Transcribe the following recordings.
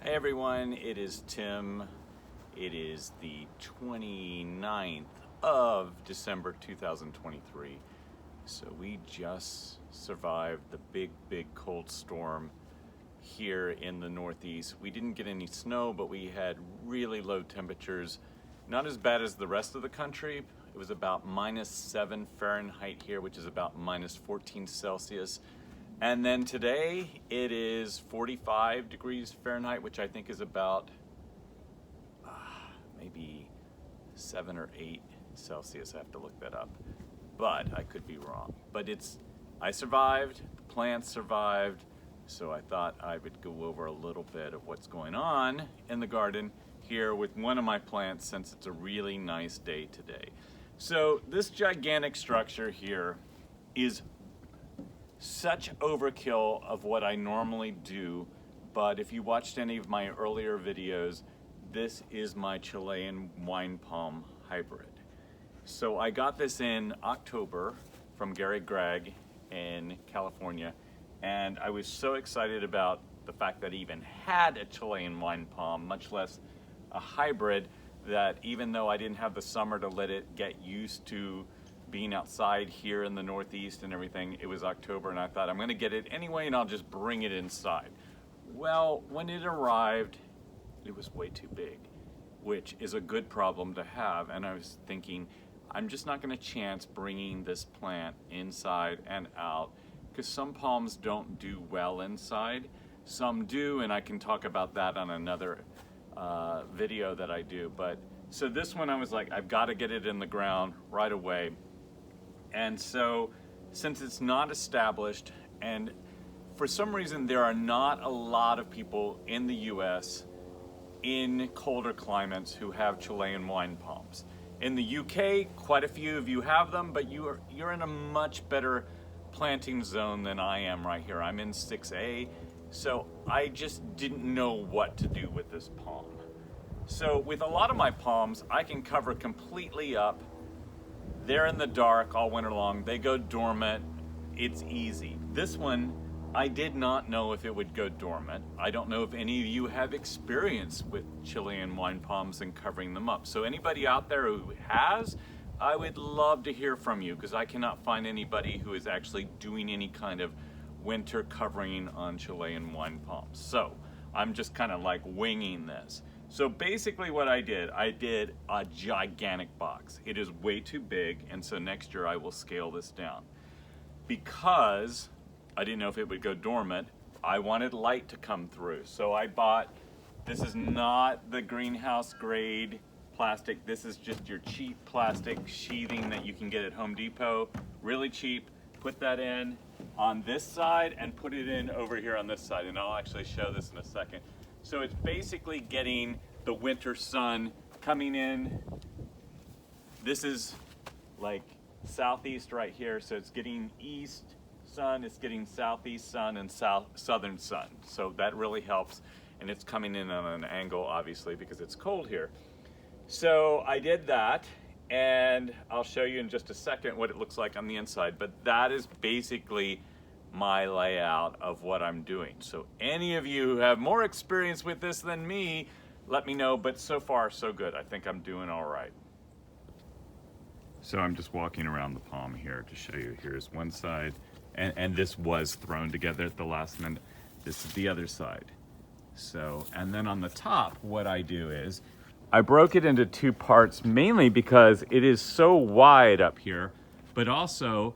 Hey everyone, it is Tim. It is the 29th of December 2023. So we just survived the big cold storm here in the Northeast. We didn't get any snow, but we had really low temperatures. Not as bad as the rest of the country. It was about -7 Fahrenheit here, which is about -14 Celsius. And then today it is 45 degrees Fahrenheit, which I think is about maybe 7 or 8 Celsius. I have to look that up, but I could be wrong. But I survived, the plants survived, so I thought I would go over a little bit of what's going on in the garden here with one of my plants, since it's a really nice day today. So this gigantic structure here is such overkill of what I normally do, but if you watched any of my earlier videos, this is my Chilean wine palm hybrid. So I got this in October from Gary Gregg in California, and I was so excited about the fact that I even had a Chilean wine palm, much less a hybrid, that even though I didn't have the summer to let it get used to being outside here in the Northeast and everything, it was October and I thought I'm gonna get it anyway and I'll just bring it inside. Well, when it arrived, it was way too big, which is a good problem to have. And I was thinking, I'm just not gonna chance bringing this plant inside and out, because some palms don't do well inside. Some do, and I can talk about that on another video that I do. But so this one, I was like, I've got to get it in the ground right away. And so, since it's not established, and for some reason there are not a lot of people in the US in colder climates who have Chilean wine palms. In the UK, quite a few of you have them, but you're in a much better planting zone than I am right here. I'm in 6A, so I just didn't know what to do with this palm. So with a lot of my palms, I can cover completely up. They're in the dark all winter long. They go dormant. It's easy. This one, I did not know if it would go dormant. I don't know if any of you have experience with Chilean wine palms and covering them up. So anybody out there who has, I would love to hear from you, because I cannot find anybody who is actually doing any kind of winter covering on Chilean wine palms. So I'm just kind of like winging this. So basically what I did a gigantic box. It is way too big, and so next year I will scale this down. Because I didn't know if it would go dormant, I wanted light to come through. So I bought, this is not the greenhouse grade plastic, this is just your cheap plastic sheathing that you can get at Home Depot, really cheap. Put that in on this side and put it in over here on this side, and I'll actually show this in a second. So it's basically getting the winter sun coming in. This is like southeast right here, so it's getting east sun, it's getting southeast sun and southern sun. So that really helps, and it's coming in on an angle, obviously, because it's cold here. So I did that, and I'll show you in just a second what it looks like on the inside, but that is basically my layout of what I'm doing. So any of you who have more experience with this than me, let me know, but so far so good. I think I'm doing all right. So I'm just walking around the palm here to show you. Here's one side, and this was thrown together at the last minute. This is the other side. So, and then on the top, what I do is I broke it into two parts, mainly because it is so wide up here, but also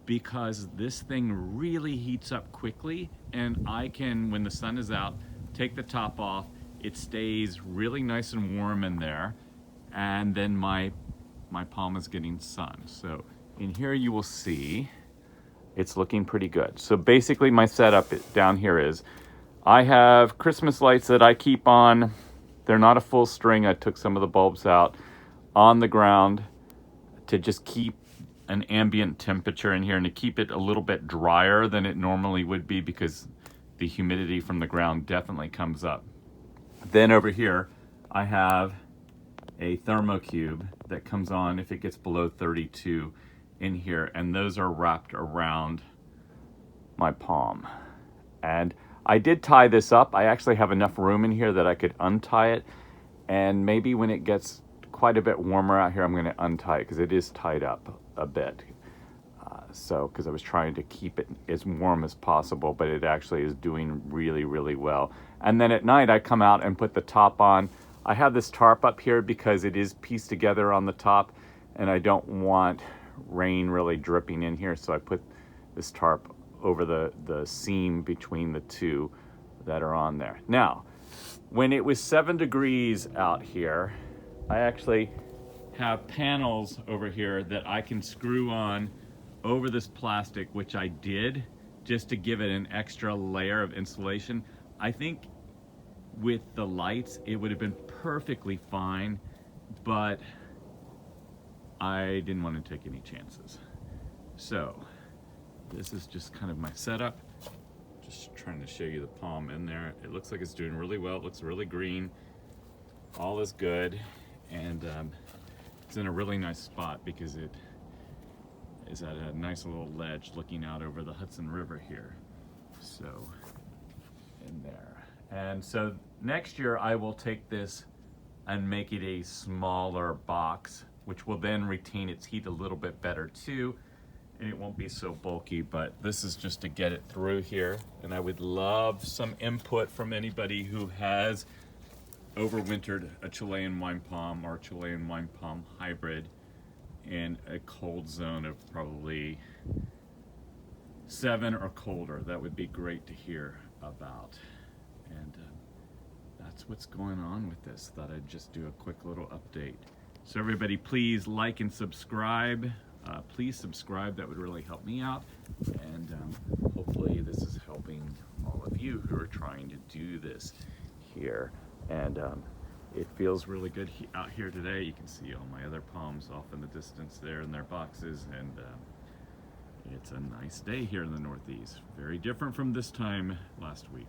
because this thing really heats up quickly, and I can, when the sun is out, take the top off. It stays really nice and warm in there, and then my palm is getting sun. So in here you will see it's looking pretty good. So basically my setup down here is I have Christmas lights that I keep on. They're not a full string. I took some of the bulbs out on the ground to just keep an ambient temperature in here and to keep it a little bit drier than it normally would be, because the humidity from the ground definitely comes up. Then over here, I have a thermocube that comes on if it gets below 32 in here, and those are wrapped around my palm. And I did tie this up. I actually have enough room in here that I could untie it, and maybe when it gets quite a bit warmer out here, I'm going to untie it because it is tied up a bit. Because I was trying to keep it as warm as possible, but it actually is doing really, really well. And then at night, I come out and put the top on. I have this tarp up here because it is pieced together on the top, and I don't want rain really dripping in here, so I put this tarp over the seam between the two that are on there. Now, when it was 7 degrees out here, I actually have panels over here that I can screw on over this plastic, which I did just to give it an extra layer of insulation. I think with the lights it would have been perfectly fine, but I didn't want to take any chances. So this is just kind of my setup. Just trying to show you the palm in there. It looks like it's doing really well. It looks really green. All is good, and it's in a really nice spot because it is at a nice little ledge looking out over the Hudson River here. So, in there. And so next year I will take this and make it a smaller box, which will then retain its heat a little bit better too, and it won't be so bulky. But this is just to get it through here, and I would love some input from anybody who has overwintered a Chilean wine palm or Chilean wine palm hybrid in a cold zone of probably 7 or colder. That would be great to hear about. And that's what's going on with this. Thought I'd just do a quick little update. So everybody, please like and subscribe. Please subscribe, that would really help me out. And hopefully this is helping all of you who are trying to do this here. And it feels really good out here today. You can see all my other palms off in the distance there in their boxes, and it's a nice day here in the Northeast. Very different from this time last week.